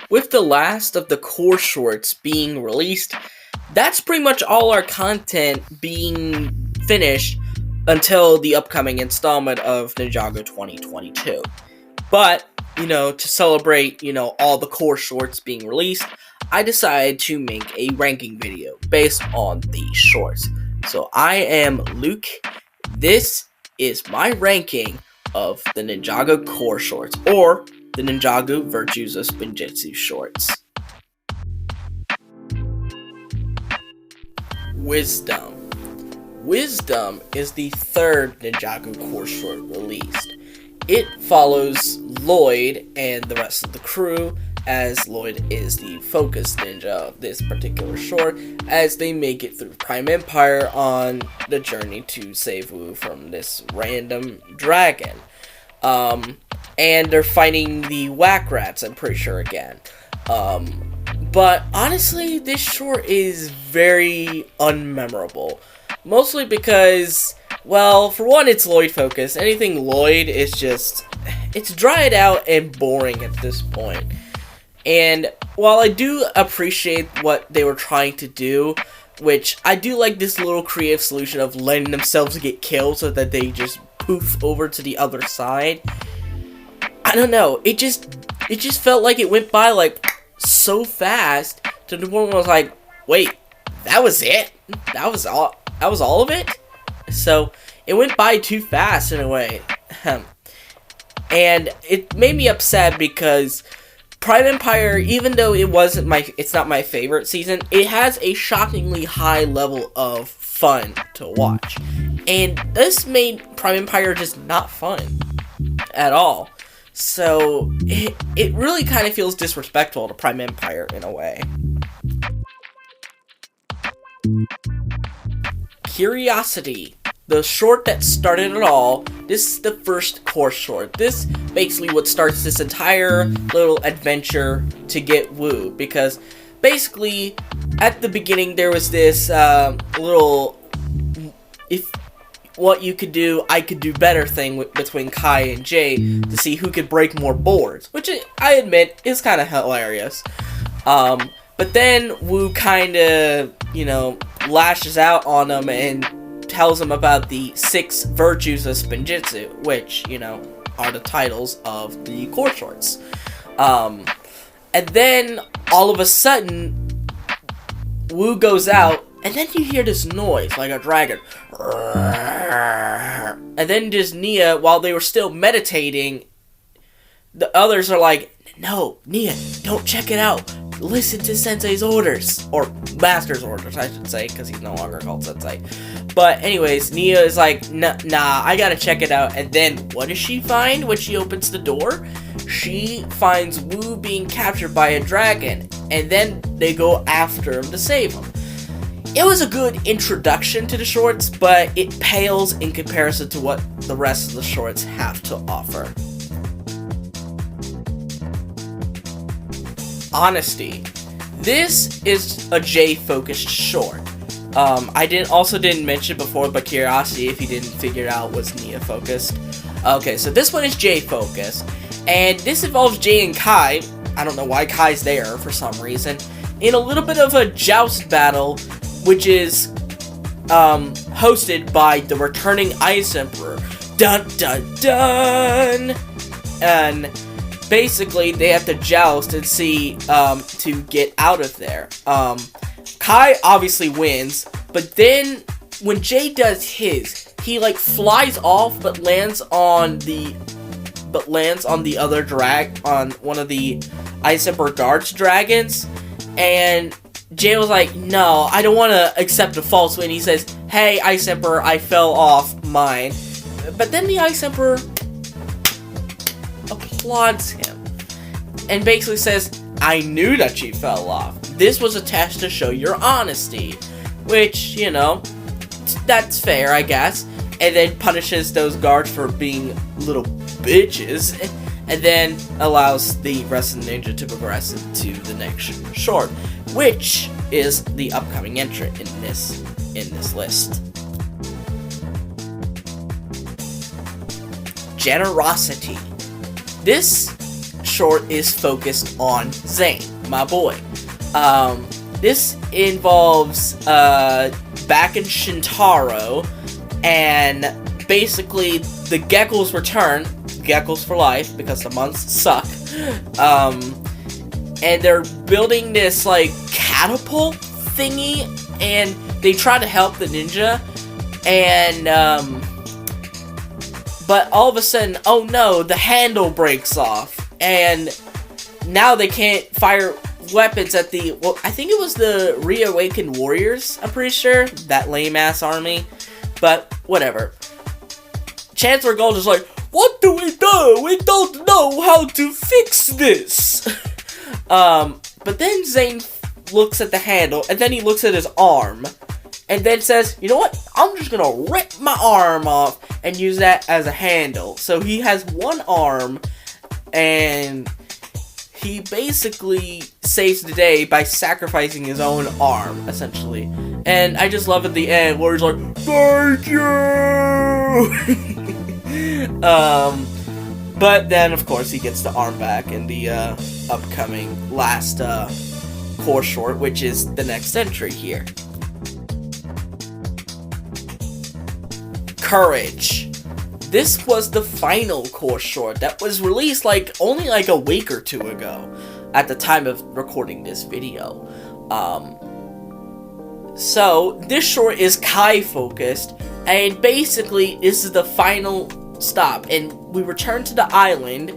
with the last of the core shorts being released, that's pretty much all our content being finished until the upcoming installment of NINJAGO 2022. But, to celebrate, all the core shorts being released, I decided to make a ranking video based on these shorts. So I am Luke. This is my ranking of the NINJAGO Core shorts, or the NINJAGO Virtues of Spinjitzu shorts. Wisdom. Wisdom is the third NINJAGO Core short released. It follows Lloyd and the rest of the crew, as Lloyd is the focus ninja of this particular short, as they make it through Prime Empire on the journey to save Wu from this random dragon. And they're fighting the whack rats, I'm pretty sure, again. But honestly, this short is very unmemorable. Mostly because, well, for one, it's Lloyd focused. Anything Lloyd is just, it's dried out and boring at this point. And while I do appreciate what they were trying to do, which I do like this little creative solution of letting themselves get killed so that they just poof over to the other side, I don't know, it just felt like it went by like so fast to the point where I was like, wait, that was it? That was all of it? So it went by too fast in a way. And it made me upset because Prime Empire, even though it's not my favorite season, it has a shockingly high level of fun to watch. And this made Prime Empire just not fun at all. So it really kind of feels disrespectful to Prime Empire in a way. Curiosity. The short that started it all. This is the first core short. This basically what starts this entire little adventure to get Wu, because basically at the beginning there was this little if what you could do, I could do better thing between Kai and Jay to see who could break more boards, which I admit is kind of hilarious. But then Wu kind of, lashes out on them and tells him about the 6 virtues of Spinjitzu, which, are the titles of the core shorts. And then, all of a sudden, Wu goes out, and then you hear this noise, like a dragon. And then just Nia, while they were still meditating, the others are like, no, Nia, don't check it out. Listen to Sensei's orders. Or Master's orders, I should say, because he's no longer called Sensei. But anyways, Nia is like, nah, I gotta check it out. And then, what does she find when she opens the door? She finds Wu being captured by a dragon. And then they go after him to save him. It was a good introduction to the shorts, but it pales in comparison to what the rest of the shorts have to offer. Honesty. This is a J-focused short. I didn't mention before, but Curiosity, if you didn't figure it out, was Nia-focused. Okay, so this one is J-focused, and this involves Jay and Kai. I don't know why Kai's there for some reason. In a little bit of a joust battle, which is hosted by the returning Ice Emperor. Dun dun dun! And basically, they have to joust and see to get out of there. Kai obviously wins, but then when Jay does his, he flies off but lands on the other on one of the Ice Emperor guards dragons, and Jay was like, no, I don't want to accept a false win. He says, hey, Ice Emperor, I fell off mine. But then the Ice Emperor applauds him and basically says, I knew that you fell off. This was a test to show your honesty. Which, that's fair, I guess. And then punishes those guards for being little bitches. And then allows the rest of the ninja to progress into the next short, which is the upcoming entrant in this list. Generosity. This short is focused on Zane, my boy. This involves back in Shintaro, and basically the Geckos return, Geckos for life, because the months suck, and they're building this, like, catapult thingy, and they try to help the ninja, and, but all of a sudden, oh no, the handle breaks off, and now they can't fire weapons at the, well, I think it was the Reawakened Warriors, I'm pretty sure, that lame-ass army, but whatever. Chancellor Gold is like, what do? We don't know how to fix this! But then Zane looks at the handle, and then he looks at his arm, and then says, you know what, I'm just gonna rip my arm off and use that as a handle. So he has one arm, and he basically saves the day by sacrificing his own arm, essentially. And I just love at the end where he's like, thank you! But then, of course, he gets the arm back in the upcoming last course short, which is the next entry here. Courage. This was the final course short that was released only a week or two ago at the time of recording this video. So this short is Kai focused, and basically this is the final stop, and we return to the island,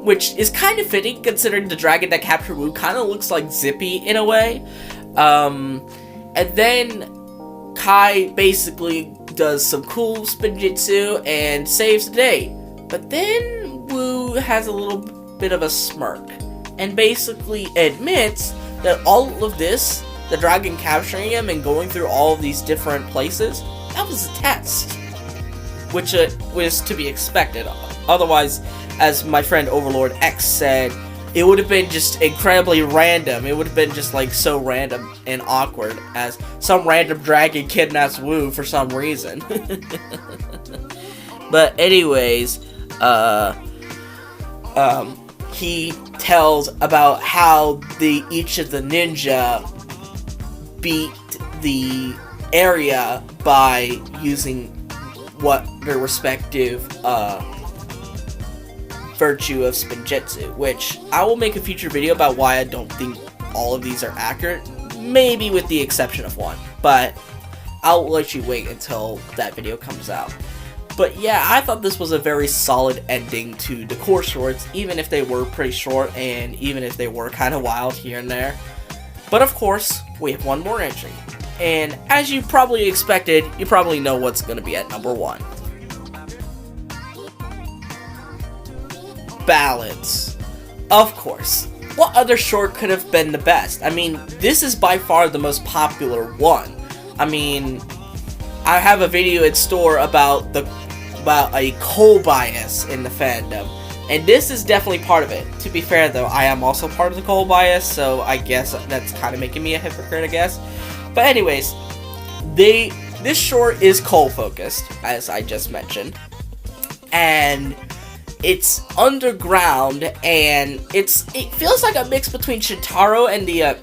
which is kind of fitting considering the dragon that captured Wu kind of looks like Zippy in a way. And then Kai basically does some cool Spinjitzu and saves the day. But then Wu has a little bit of a smirk and basically admits that all of this, the dragon capturing him and going through all of these different places, that was a test. Which was to be expected. Otherwise, as my friend Overlord X said, it would have been just incredibly random. It would have been just so random and awkward as some random dragon kidnaps Wu for some reason. But anyways, he tells about how each of the ninja beat the area by using what their respective virtue of Spinjitzu, which I will make a future video about why I don't think all of these are accurate, maybe with the exception of one, but I'll let you wait until that video comes out. But yeah, I thought this was a very solid ending to the course shorts, even if they were pretty short and even if they were kind of wild here and there. But of course, we have one more entry, and as you probably expected, you probably know what's going to be at number 1. Balance. Of course. What other short could have been the best? I mean, this is by far the most popular one. I mean, I have a video in store about a coal bias in the fandom, and this is definitely part of it. To be fair though, I am also part of the coal bias, so I guess that's kind of making me a hypocrite, I guess. But anyways, this short is coal focused, as I just mentioned, and it's underground, and it feels like a mix between Shintaro and the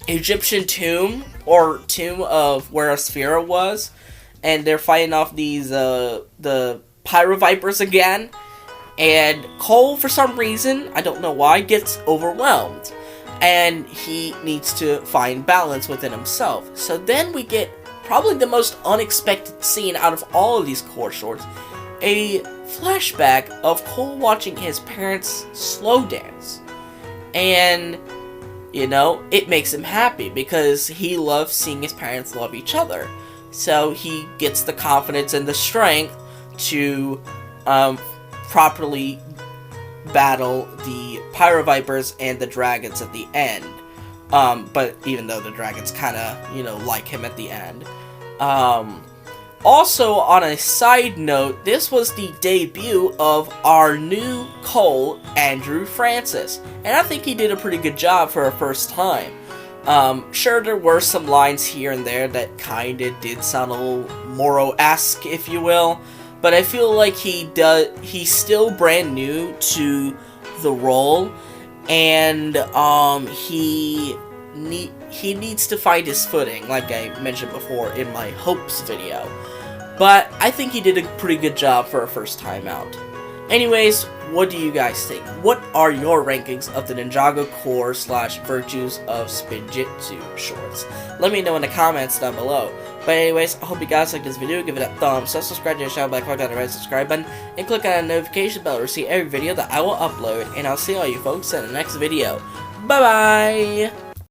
Egyptian tomb, or tomb of where Asphira was, and they're fighting off these the Pyro Vipers again, and Cole, for some reason, I don't know why, gets overwhelmed, and he needs to find balance within himself. So then we get probably the most unexpected scene out of all of these core shorts, a flashback of Cole watching his parents slow dance. And, you know, it makes him happy because he loves seeing his parents love each other. So he gets the confidence and the strength to properly battle the Pyro Vipers and the dragons at the end. But even though the dragons kind of, you know, like him at the end. Also, on a side note, this was the debut of our new Cole, Andrew Francis, and I think he did a pretty good job for a first time. Sure, there were some lines here and there that kinda did sound a little Moro-esque, if you will, but I feel like he's still brand new to the role, and he needs to find his footing, like I mentioned before in my hopes video. But I think he did a pretty good job for a first time out. Anyways, what do you guys think? What are your rankings of the Ninjago Core / Virtues of Spinjitzu shorts? Let me know in the comments down below. But anyways, I hope you guys liked this video. Give it a thumbs up, subscribe to the channel by clicking on the red subscribe button, and click on the notification bell to receive every video that I will upload. And I'll see all you folks in the next video. Bye bye!